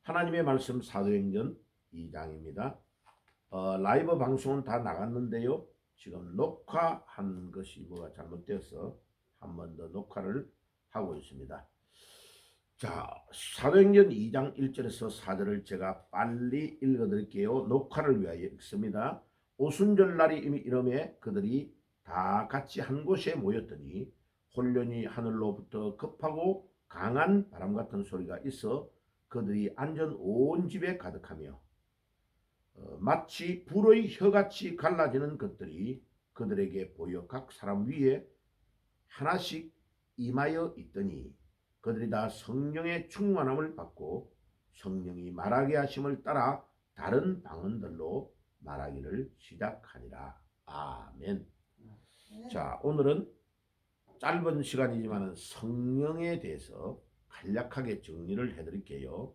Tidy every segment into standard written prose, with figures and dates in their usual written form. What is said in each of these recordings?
하나님의 말씀 사도행전 2장입니다. 라이브 방송은 다 나갔는데요. 지금 녹화한 것이 뭐가 잘못되어서 한 번 더 녹화를 하고 있습니다. 자, 사도행전 2장 1절에서 4절을 제가 빨리 읽어드릴게요. 녹화를 위하여 읽습니다. 오순절 날이 이미 이름에 그들이 다 같이 한 곳에 모였더니 혼련이 하늘로부터 급하고 강한 바람 같은 소리가 있어 그들이 앉은 온 집에 가득하며 마치 불의 혀같이 갈라지는 것들이 그들에게 보여 각 사람 위에 하나씩 임하여 있더니 그들이 다 성령의 충만함을 받고 성령이 말하게 하심을 따라 다른 방언들로 말하기를 시작하니라. 아멘. 자, 오늘은 짧은 시간이지만 성령에 대해서 간략하게 정리를 해드릴게요.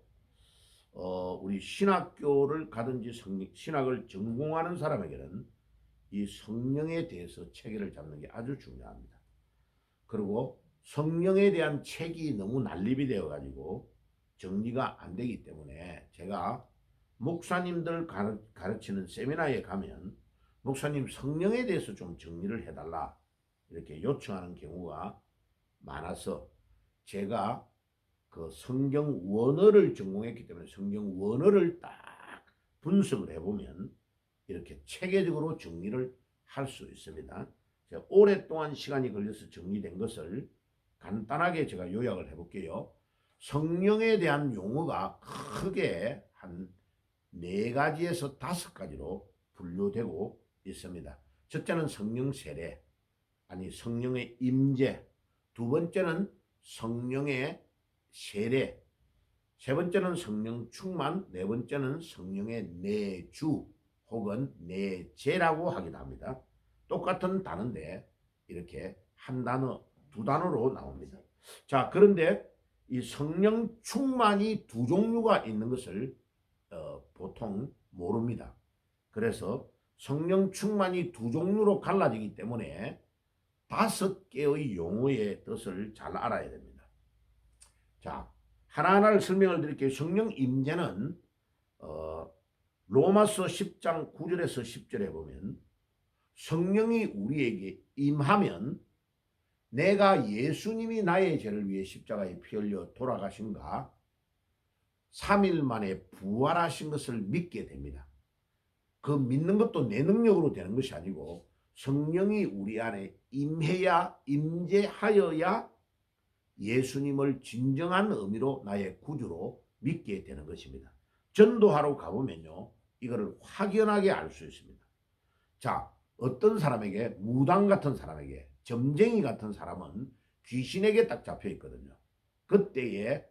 우리 신학교를 가든지 신학을 전공하는 사람에게는 이 성령에 대해서 체계를 잡는 게 아주 중요합니다. 그리고 성령에 대한 책이 너무 난립이 되어 가지고 정리가 안 되기 때문에 제가 목사님들 가르치는 세미나에 가면 목사님 성령에 대해서 좀 정리를 해달라 이렇게 요청하는 경우가 많아서 제가 그 성경 원어를 전공했기 때문에 성경 원어를 딱 분석을 해보면 이렇게 체계적으로 정리를 할 수 있습니다. 제가 오랫동안 시간이 걸려서 정리된 것을 간단하게 제가 요약을 해볼게요. 성령에 대한 용어가 크게 한 4가지에서 5가지로 분류되고 있습니다. 첫째는 성령 세례, 아니 성령의 임재, 두 번째는 성령의 세례, 세 번째는 성령 충만, 네 번째는 성령의 내주 혹은 내재라고 하기도 합니다. 똑같은 단어인데 이렇게 한 단어, 두 단어로 나옵니다. 자, 그런데 이 성령 충만이 두 종류가 있는 것을 보통 모릅니다. 그래서 성령 충만이 두 종류로 갈라지기 때문에 5개의 용어의 뜻을 잘 알아야 됩니다. 자, 하나하나를 설명을 드릴게요. 성령 임재는 로마서 10장 9절에서 10절에 보면 성령이 우리에게 임하면 내가 예수님이 나의 죄를 위해 십자가에 피 흘려 돌아가신가 3일 만에 부활하신 것을 믿게 됩니다. 그 믿는 것도 내 능력으로 되는 것이 아니고 성령이 우리 안에 임해야 임재하여야 예수님을 진정한 의미로 나의 구주로 믿게 되는 것입니다. 전도하러 가보면요 이거를 확연하게 알 수 있습니다. 자, 어떤 사람에게 무당 같은 사람에게 점쟁이 같은 사람은 귀신에게 딱 잡혀 있거든요. 그때에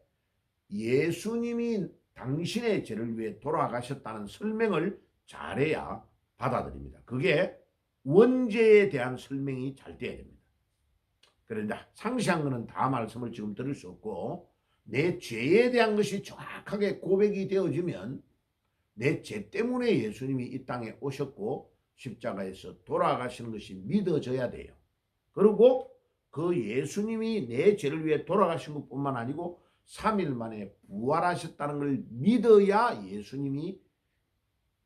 예수님이 당신의 죄를 위해 돌아가셨다는 설명을 잘해야 받아들입니다. 그게 원죄에 대한 설명이 잘 돼야 됩니다. 그런데 상세한 거는 다 말씀을 지금 드릴 수 없고 내 죄에 대한 것이 정확하게 고백이 되어지면 내 죄 때문에 예수님이 이 땅에 오셨고 십자가에서 돌아가시는 것이 믿어져야 돼요. 그리고 그 예수님이 내 죄를 위해 돌아가신 것뿐만 아니고 3일 만에 부활하셨다는 걸 믿어야 예수님이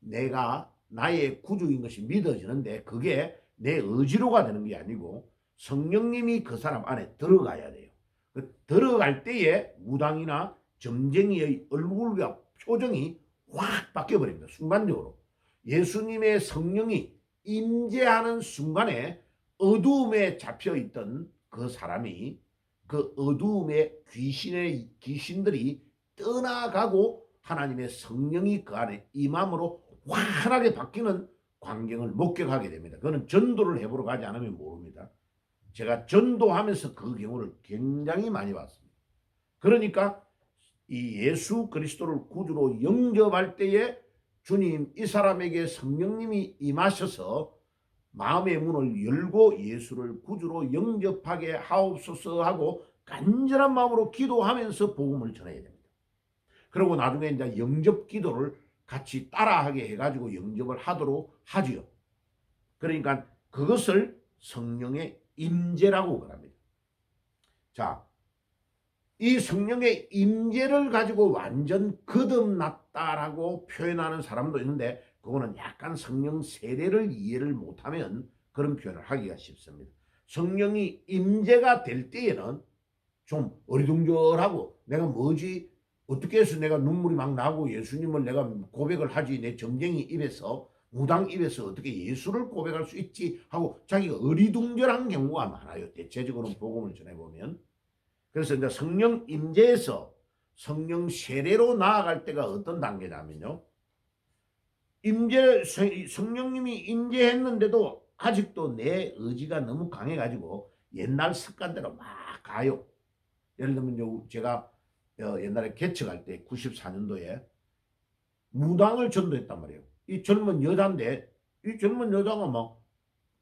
내가 나의 구주인 것이 믿어지는데 그게 내 의지로가 되는 게 아니고 성령님이 그 사람 안에 들어가야 돼요. 들어갈 때에 무당이나 점쟁이의 얼굴과 표정이 확 바뀌어버립니다. 순간적으로. 예수님의 성령이 임재하는 순간에 어두움에 잡혀있던 그 사람이 그 어두움의 귀신들이 떠나가고 하나님의 성령이 그 안에 임함으로 환하게 바뀌는 광경을 목격하게 됩니다. 그거는 전도를 해보러 가지 않으면 모릅니다. 제가 전도하면서 그 경우를 굉장히 많이 봤습니다. 그러니까 이 예수 그리스도를 구주로 영접할 때에 주님 이 사람에게 성령님이 임하셔서 마음의 문을 열고 예수를 구주로 영접하게 하옵소서 하고 간절한 마음으로 기도하면서 복음을 전해야 됩니다. 그리고 나중에 이제 영접 기도를 같이 따라하게 해가지고 영접을 하도록 하지요. 그러니까 그것을 성령의 임재라고 그럽니다. 자, 이 성령의 임재를 가지고 완전 거듭났다라고 표현하는 사람도 있는데 그거는 약간 성령 세례를 이해를 못하면 그런 표현을 하기가 쉽습니다. 성령이 임재가 될 때에는 좀 어리둥절하고 내가 뭐지? 어떻게 해서 내가 눈물이 막 나고 예수님을 내가 고백을 하지 내 점쟁이 입에서 무당 입에서 어떻게 예수를 고백할 수 있지 하고 자기가 어리둥절한 경우가 많아요. 대체적으로 복음을 전해보면. 그래서 이제 성령 임재에서 성령 세례로 나아갈 때가 어떤 단계냐면요. 성령님이 임재했는데도 아직도 내 의지가 너무 강해가지고 옛날 습관대로 막 가요. 예를 들면 제가 옛날에 개척할 때 94년도에 무당을 전도했단 말이에요. 이 젊은 여자인데 이 젊은 여자가 막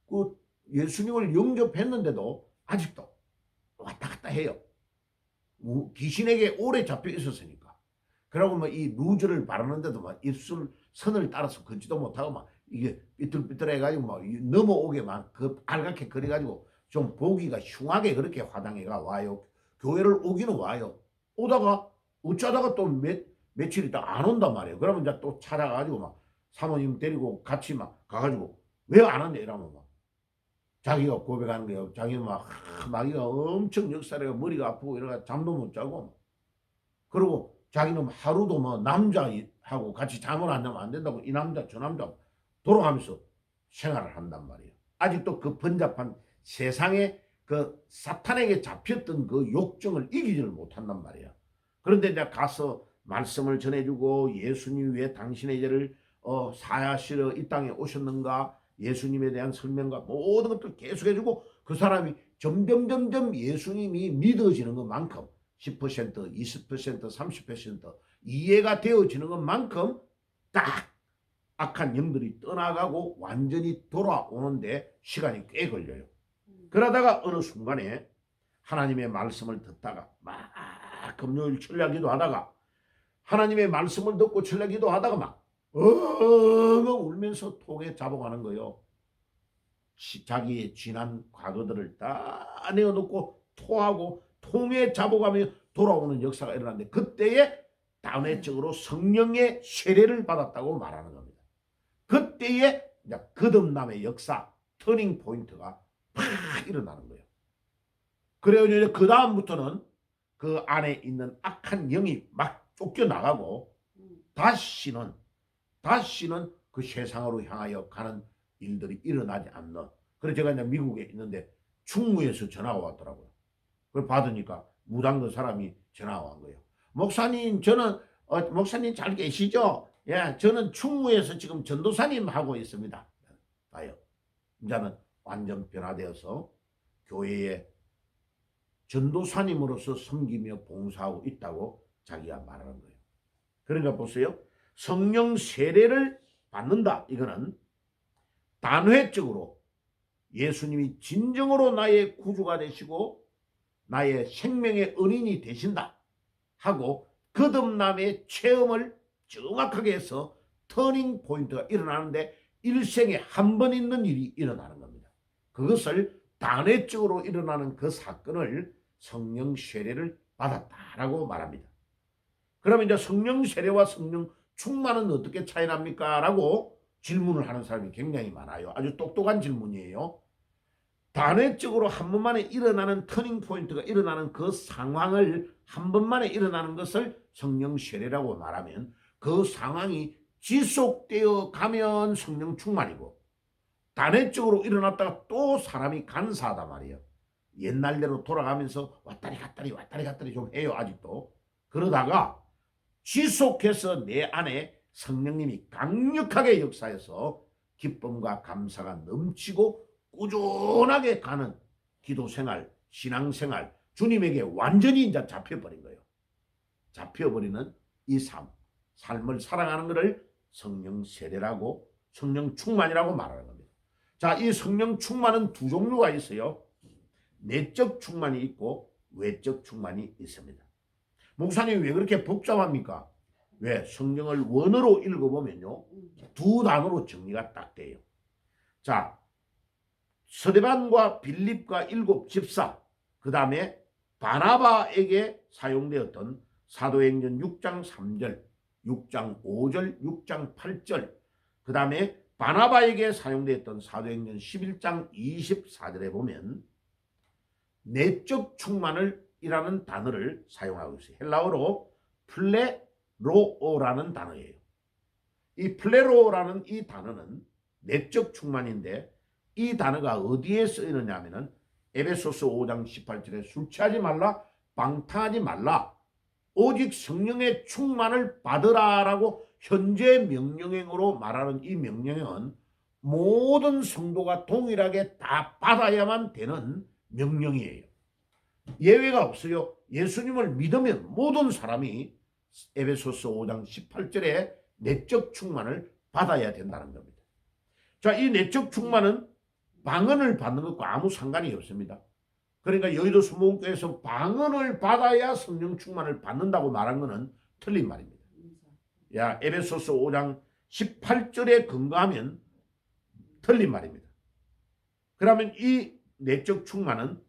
그 예수님을 영접했는데도 아직도 왔다 갔다 해요. 귀신에게 오래 잡혀 있었으니까. 그러고 뭐 이 루즈를 바르는데도 막 입술 선을 따라서 걷지도 못하고 막 이게 삐뚤삐뚤해가지고 막 넘어오게 막 그 알갛게 그래가지고 좀 보기가 흉하게 그렇게 화당해가 와요. 교회를 오기는 와요. 오다가 어쩌다가 또 며칠 있다 안 온단 말이에요. 그러면 이제 또 찾아가지고 막 사모님 데리고 같이 막 가가지고 왜 안 왔냐 이러면 막 자기가 고백하는 거예요. 자기는 막 마귀가 엄청 역사래가 머리가 아프고 이래가 잠도 못 자고 그리고 자기는 하루도 뭐 남자하고 같이 잠을 안 자면 안 된다고 이 남자 저 남자 돌아가면서 생활을 한단 말이에요. 아직도 그 번잡한 세상에 그 사탄에게 잡혔던 그 욕정을 이기지를 못한단 말이에요. 그런데 이제 가서 말씀을 전해주고 예수님 왜 당신의 죄를 사하시러 이 땅에 오셨는가 예수님에 대한 설명과 모든 것들을 계속해주고 그 사람이 점점 예수님이 믿어지는 것만큼 10%, 20%, 30% 이해가 되어지는 것만큼 딱 악한 영들이 떠나가고 완전히 돌아오는데 시간이 꽤 걸려요. 그러다가 어느 순간에 하나님의 말씀을 듣다가 막 금요일 철야기도 하다가 하나님의 말씀을 듣고 철야기도 하다가 막 엉엉 울면서 통에 잡아가는 거예요. 자기의 지난 과거들을 다 내어놓고 토하고 통에 잡아가며 돌아오는 역사가 일어났는데 그때에 단회적으로 성령의 세례를 받았다고 말하는 겁니다. 그때에 거듭남의 역사 터닝 포인트가 팍 일어나는 거예요. 그래요. 이제 그 다음부터는 그 안에 있는 악한 영이 막 쫓겨나가고 다시는 그 세상으로 향하여 가는 일들이 일어나지 않는. 그래서 제가 이제 미국에 있는데 충무에서 전화가 왔더라고요. 그걸 받으니까 무당도 사람이 전화가 온 거예요. 목사님 저는 목사님 잘 계시죠? 예, 저는 충무에서 지금 전도사님 하고 있습니다. 봐요. 이제는 완전 변화되어서 교회에 전도사님으로서 섬기며 봉사하고 있다고 자기가 말하는 거예요. 그러니까 보세요. 성령 세례를 받는다. 이거는 단회적으로 예수님이 진정으로 나의 구주가 되시고 나의 생명의 은인이 되신다 하고 거듭남의 체험을 정확하게 해서 터닝 포인트가 일어나는데 일생에 한 번 있는 일이 일어나는 겁니다. 그것을 단회적으로 일어나는 그 사건을 성령 세례를 받았다라고 말합니다. 그러면 이제 성령 세례와 성령 충만은 어떻게 차이 납니까? 라고 질문을 하는 사람이 굉장히 많아요. 아주 똑똑한 질문이에요. 단회적으로 한 번만에 일어나는 터닝 포인트가 일어나는 그 상황을 한 번만에 일어나는 것을 성령 세례라고 말하면 그 상황이 지속되어 가면 성령 충만이고 단회적으로 일어났다가 또 사람이 간사하단 말이에요. 옛날대로 돌아가면서 왔다리 갔다리 좀 해요. 아직도. 그러다가 지속해서 내 안에 성령님이 강력하게 역사해서 기쁨과 감사가 넘치고 꾸준하게 가는 기도생활, 신앙생활, 주님에게 완전히 이제 잡혀버린 거예요. 잡혀버리는 이 삶을 살아가는 것을 성령 세례라고 성령 충만이라고 말하는 겁니다. 자, 이 성령 충만은 두 종류가 있어요. 내적 충만이 있고 외적 충만이 있습니다. 목사님 왜 그렇게 복잡합니까? 왜? 성경을 원어로 읽어보면요. 두 단어로 정리가 딱 돼요. 자, 스데반과 빌립과 일곱 집사, 그 다음에 바나바에게 사용되었던 사도행전 6장 3절, 6장 5절, 6장 8절, 그 다음에 바나바에게 사용되었던 사도행전 11장 24절에 보면 내적 충만을 이라는 단어를 사용하고 있어요. 헬라어로 플레로오라는 단어예요. 이 플레로라는 이 단어는 내적 충만인데 이 단어가 어디에 쓰이느냐 하면은 에베소서 5장 18절에 술 취하지 말라, 방탕하지 말라, 오직 성령의 충만을 받으라라고 현재 명령형으로 말하는 이 명령형은 모든 성도가 동일하게 다 받아야만 되는 명령이에요. 예외가 없어요. 예수님을 믿으면 모든 사람이 에베소서 5장 18절에 내적 충만을 받아야 된다는 겁니다. 자, 이 내적 충만은 방언을 받는 것과 아무 상관이 없습니다. 그러니까 여의도 수목교에서 방언을 받아야 성령 충만을 받는다고 말한 것은 틀린 말입니다. 야, 에베소서 5장 18절에 근거하면 틀린 말입니다. 그러면 이 내적 충만은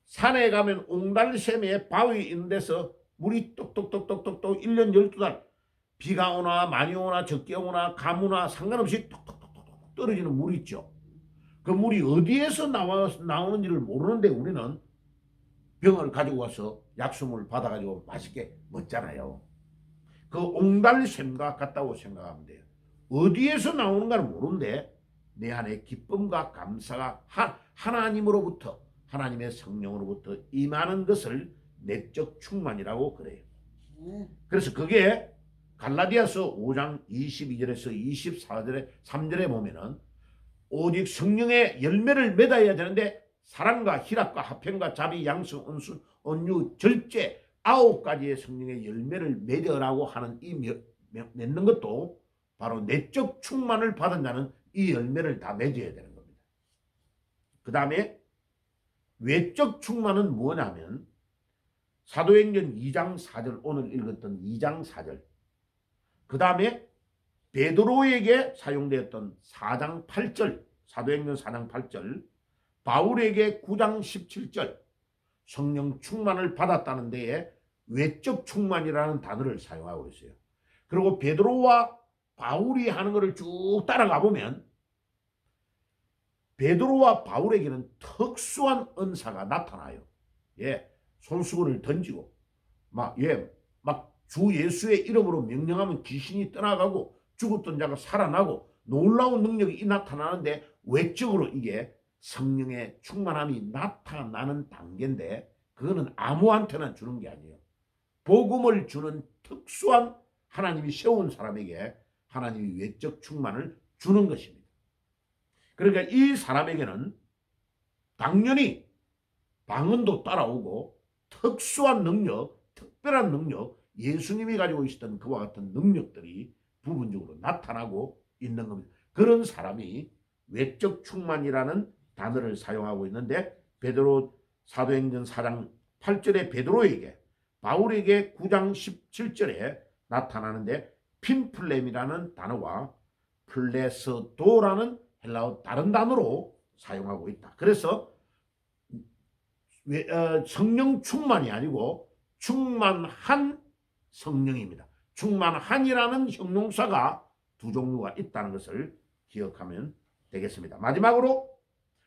산에 가면 옹달샘에 바위 있는 데서 물이 똑똑똑똑똑 1년 12달 비가 오나 많이 오나 적게 오나 가무나 상관없이 똑똑똑똑 떨어지는 물이 있죠. 그 물이 어디에서 나오는지를 모르는데 우리는 병을 가지고 와서 약수물을 받아가지고 맛있게 먹잖아요. 그 옹달샘과 같다고 생각하면 돼요. 어디에서 나오는가를 모르는데 내 안에 기쁨과 감사가 하나님으로부터, 하나님의 성령으로부터 임하는 것을 내적 충만이라고 그래요. 그래서 그게 갈라디아서 5장 22절에서 24절에 3절에 보면은 오직 성령의 열매를 맺어야 되는데 사랑과 희락과 화평과 자비, 양성, 온순, 온유, 절제 9가지의 성령의 열매를 맺으라고 하는 이 맺는 것도 바로 내적 충만을 받은 자는 이 열매를 다 맺어야 되는 겁니다. 그 다음에 외적 충만은 뭐냐면 사도행전 2장 4절, 오늘 읽었던 2장 4절, 그 다음에 베드로에게 사용되었던 4장 8절, 사도행전 4장 8절, 바울에게 9장 17절, 성령 충만을 받았다는 데에 외적 충만이라는 단어를 사용하고 있어요. 그리고 베드로와 바울이 하는 것을 쭉 따라가 보면 베드로와 바울에게는 특수한 은사가 나타나요. 예, 손수건을 던지고 막 주 예수의 이름으로 명령하면 귀신이 떠나가고 죽었던 자가 살아나고 놀라운 능력이 나타나는데 외적으로 이게 성령의 충만함이 나타나는 단계인데 그거는 아무한테나 주는 게 아니에요. 복음을 주는 특수한 하나님이 세운 사람에게 하나님이 외적 충만을 주는 것입니다. 그러니까 이 사람에게는 당연히 방언도 따라오고 특수한 능력, 특별한 능력, 예수님이 가지고 있었던 그와 같은 능력들이 부분적으로 나타나고 있는 겁니다. 그런 사람이 외적 충만이라는 단어를 사용하고 있는데 베드로 사도행전 4장 8절에 베드로에게 바울에게 9장 17절에 나타나는데 핀플렘이라는 단어와 플레스도라는 헬라어 다른 단어로 사용하고 있다. 그래서 성령 충만이 아니고 충만한 성령입니다. 충만한이라는 형용사가 두 종류가 있다는 것을 기억하면 되겠습니다. 마지막으로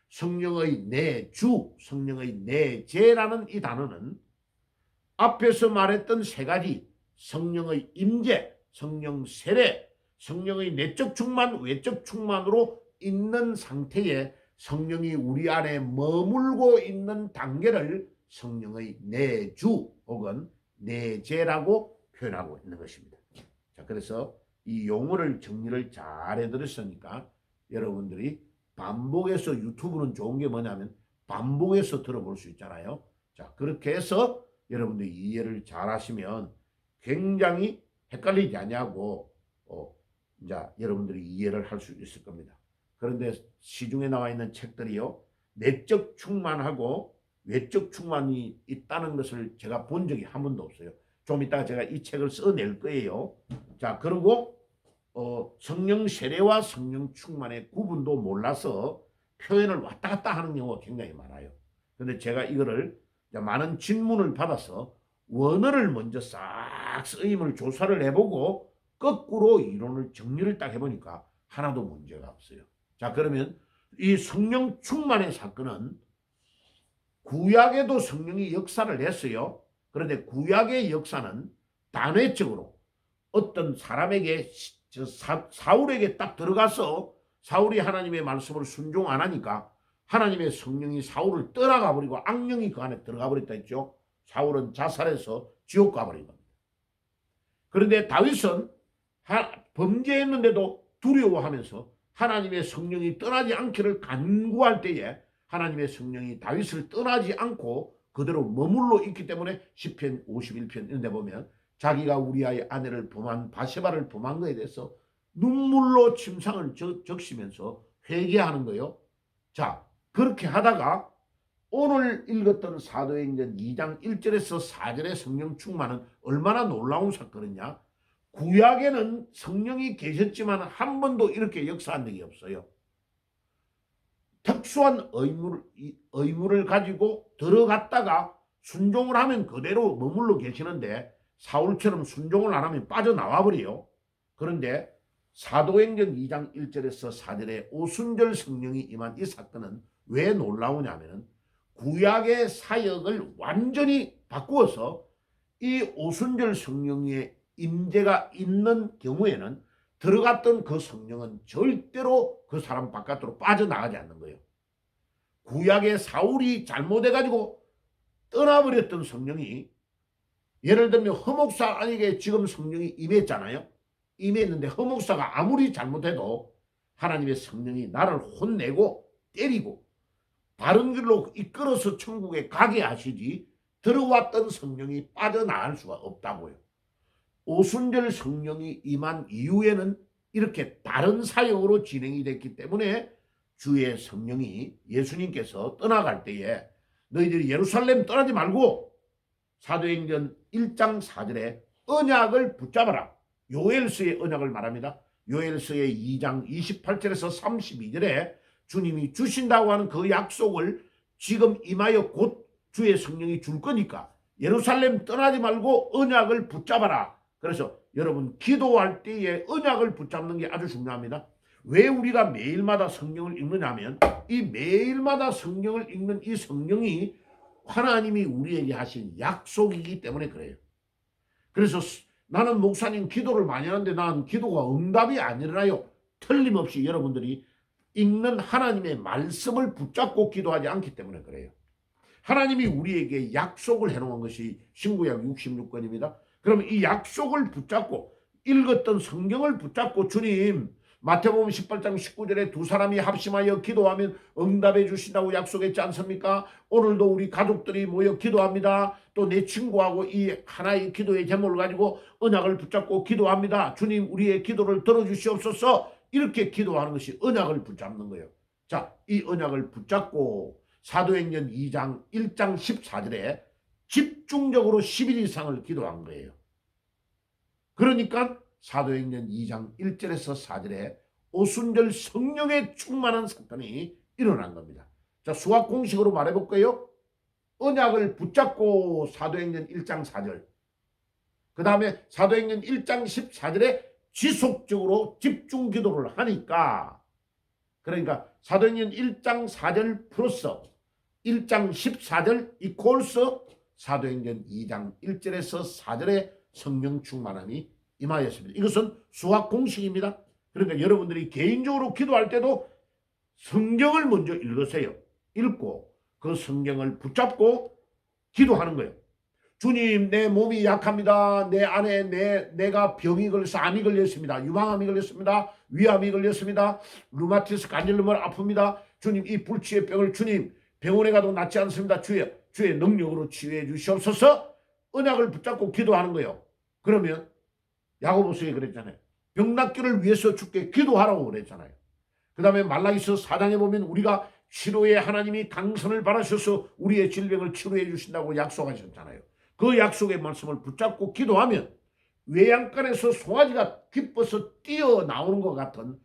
성령의 내주, 성령의 내재라는 이 단어는 앞에서 말했던 세 가지 성령의 임재, 성령 세례, 성령의 내적 충만, 외적 충만으로 있는 상태에 성령이 우리 안에 머물고 있는 단계를 성령의 내주 혹은 내재라고 표현하고 있는 것입니다. 자, 그래서 이 용어를 정리를 잘 해드렸으니까 여러분들이 반복해서 유튜브는 좋은 게 뭐냐면 반복해서 들어볼 수 있잖아요. 자, 그렇게 해서 여러분들이 이해를 잘 하시면 굉장히 헷갈리지 않냐고 이제 여러분들이 이해를 할 수 있을 겁니다. 그런데 시중에 나와 있는 책들이요, 내적 충만하고 외적 충만이 있다는 것을 제가 본 적이 한 번도 없어요. 좀 이따가 제가 이 책을 써낼 거예요. 자, 그리고 성령 세례와 성령 충만의 구분도 몰라서 표현을 왔다 갔다 하는 경우가 굉장히 많아요. 그런데 제가 이거를 많은 질문을 받아서 원어를 먼저 싹 쓰임을 조사를 해보고 거꾸로 이론을 정리를 딱 해보니까 하나도 문제가 없어요. 자, 그러면 이 성령 충만의 사건은 구약에도 성령이 역사를 했어요. 그런데 구약의 역사는 단회적으로 어떤 사람에게 사울에게 딱 들어가서 사울이 하나님의 말씀을 순종 안 하니까 하나님의 성령이 사울을 떠나가 버리고 악령이 그 안에 들어가 버렸다 했죠. 사울은 자살해서 지옥 가버린 겁니다. 그런데 다윗은 범죄했는데도 두려워하면서 하나님의 성령이 떠나지 않기를 간구할 때에 하나님의 성령이 다윗을 떠나지 않고 그대로 머물러 있기 때문에 시편 51편 이런 데 보면 자기가 우리아의 아내를 범한 바세바를 범한 것에 대해서 눈물로 침상을 적시면서 회개하는 거예요. 자, 그렇게 하다가 오늘 읽었던 사도행전 2장 1절에서 4절의 성령 충만은 얼마나 놀라운 사건이냐. 구약에는 성령이 계셨지만 한 번도 이렇게 역사한 적이 없어요. 특수한 의무를 가지고 들어갔다가 순종을 하면 그대로 머물러 계시는데 사울처럼 순종을 안 하면 빠져나와 버려요. 그런데 사도행전 2장 1절에서 4절에 오순절 성령이 임한 이 사건은 왜 놀라우냐면 구약의 사역을 완전히 바꾸어서 이 오순절 성령의 임재가 있는 경우에는 들어갔던 그 성령은 절대로 그 사람 바깥으로 빠져나가지 않는 거예요. 구약의 사울이 잘못해가지고 떠나버렸던 성령이 예를 들면 허목사에게 지금 성령이 임했잖아요. 임했는데 허목사가 아무리 잘못해도 하나님의 성령이 나를 혼내고 때리고 바른 길로 이끌어서 천국에 가게 하시지 들어왔던 성령이 빠져나갈 수가 없다고요. 오순절 성령이 임한 이후에는 이렇게 다른 사역으로 진행이 됐기 때문에 주의 성령이 예수님께서 떠나갈 때에 너희들이 예루살렘 떠나지 말고 사도행전 1장 4절에 언약을 붙잡아라. 요엘서의 언약을 말합니다. 요엘서의 2장 28절에서 32절에 주님이 주신다고 하는 그 약속을 지금 임하여 곧 주의 성령이 줄 거니까 예루살렘 떠나지 말고 언약을 붙잡아라. 그래서 여러분 기도할 때에 언약을 붙잡는 게 아주 중요합니다. 왜 우리가 매일마다 성경을 읽느냐면 이 매일마다 성경을 읽는 이 성경이 하나님이 우리에게 하신 약속이기 때문에 그래요. 그래서 나는 목사님 기도를 많이 하는데 난 기도가 응답이 안 일어나요. 틀림없이 여러분들이 읽는 하나님의 말씀을 붙잡고 기도하지 않기 때문에 그래요. 하나님이 우리에게 약속을 해놓은 것이 신구약 66권입니다. 그러면 이 약속을 붙잡고 읽었던 성경을 붙잡고 주님 마태복음 18장 19절에 두 사람이 합심하여 기도하면 응답해 주신다고 약속했지 않습니까? 오늘도 우리 가족들이 모여 기도합니다. 또 내 친구하고 이 하나의 기도의 제목을 가지고 언약을 붙잡고 기도합니다. 주님 우리의 기도를 들어주시옵소서. 이렇게 기도하는 것이 언약을 붙잡는 거예요. 자, 이 언약을 붙잡고 사도행전 2장 1장 14절에 집중적으로 10일 이상을 기도한 거예요. 그러니까 사도행전 2장 1절에서 4절에 오순절 성령의 충만한 사건이 일어난 겁니다. 자, 수학 공식으로 말해볼까요? 언약을 붙잡고 사도행전 1장 4절, 그 다음에 사도행전 1장 14절에 지속적으로 집중 기도를 하니까, 그러니까 사도행전 1장 4절 플러스 1장 14절 이퀄스 사도행전 2장 1절에서 4절의 성령 충만함이 임하였습니다. 이것은 수학 공식입니다. 그러니까 여러분들이 개인적으로 기도할 때도 성경을 먼저 읽으세요. 읽고 그 성경을 붙잡고 기도하는 거예요. 주님 내 몸이 약합니다. 내 안에 내가 병이 걸려서 암이 걸렸습니다. 유방암이 걸렸습니다. 위암이 걸렸습니다. 루마티스 간질염을 아픕니다. 주님 이 불치의 병을 주님 병원에 가도 낫지 않습니다. 주의 능력으로 치유해 주시옵소서. 언약을 붙잡고 기도하는 거예요. 그러면 야고보서에 그랬잖아요. 병 낫기를 위해서 주께 기도하라고 그랬잖아요. 그 다음에 말라기서 4장에 보면 우리가 치료에 하나님이 당선을 받으셔서 우리의 질병을 치료해 주신다고 약속하셨잖아요. 그 약속의 말씀을 붙잡고 기도하면 외양간에서 송아지가 기뻐서 뛰어나오는 것 같은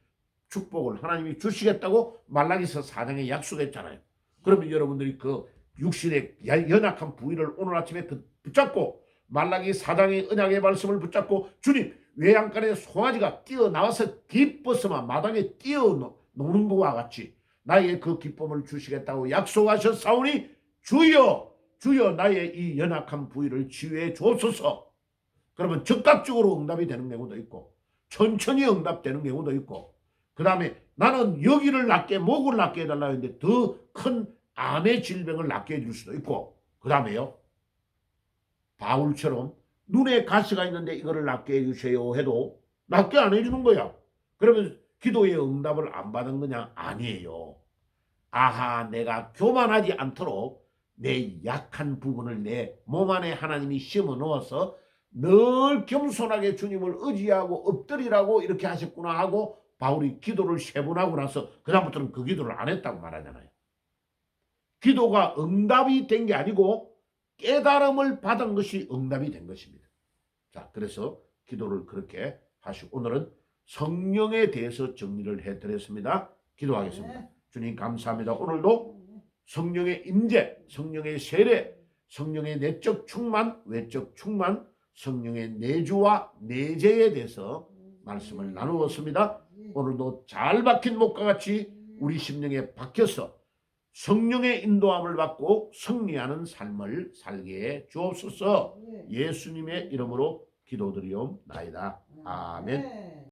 축복을 하나님이 주시겠다고 말라기서 4장에 약속했잖아요. 그러면 여러분들이 그 육신의 연약한 부위를 오늘 아침에 붙잡고 말라기 4장의 언약의 말씀을 붙잡고 주님 외양간에 송아지가 뛰어나와서 기뻐서만 마당에 뛰어노는 것과 같이 나에게 그 기쁨을 주시겠다고 약속하셨사오니 주여 주여 나의 이 연약한 부위를 치유해 주옵소서. 그러면 즉각적으로 응답이 되는 경우도 있고 천천히 응답되는 경우도 있고 그 다음에 나는 여기를 낫게 목을 낫게 해달라 했는데 더 큰 암의 질병을 낫게 해줄 수도 있고 그 다음에요 바울처럼 눈에 가시가 있는데 이거를 낫게 해주세요 해도 낫게 안 해주는 거야. 그러면 기도의 응답을 안 받은 거냐? 아니에요. 아하 내가 교만하지 않도록 내 약한 부분을 내 몸 안에 하나님이 심어 넣어서 늘 겸손하게 주님을 의지하고 엎드리라고 이렇게 하셨구나 하고 바울이 기도를 3번 하고 나서 그 다음부터는 그 기도를 안 했다고 말하잖아요. 기도가 응답이 된 게 아니고 깨달음을 받은 것이 응답이 된 것입니다. 자, 그래서 기도를 그렇게 하시고 오늘은 성령에 대해서 정리를 해드렸습니다. 기도하겠습니다. 주님 감사합니다. 오늘도 성령의 임재, 성령의 세례, 성령의 내적 충만, 외적 충만, 성령의 내주와 내재에 대해서 말씀을 나누었습니다. 오늘도 잘 박힌 목과 같이 우리 심령에 박혀서 성령의 인도함을 받고 승리하는 삶을 살게 해 주옵소서. 예수님의 이름으로 기도드리옵나이다. 아멘.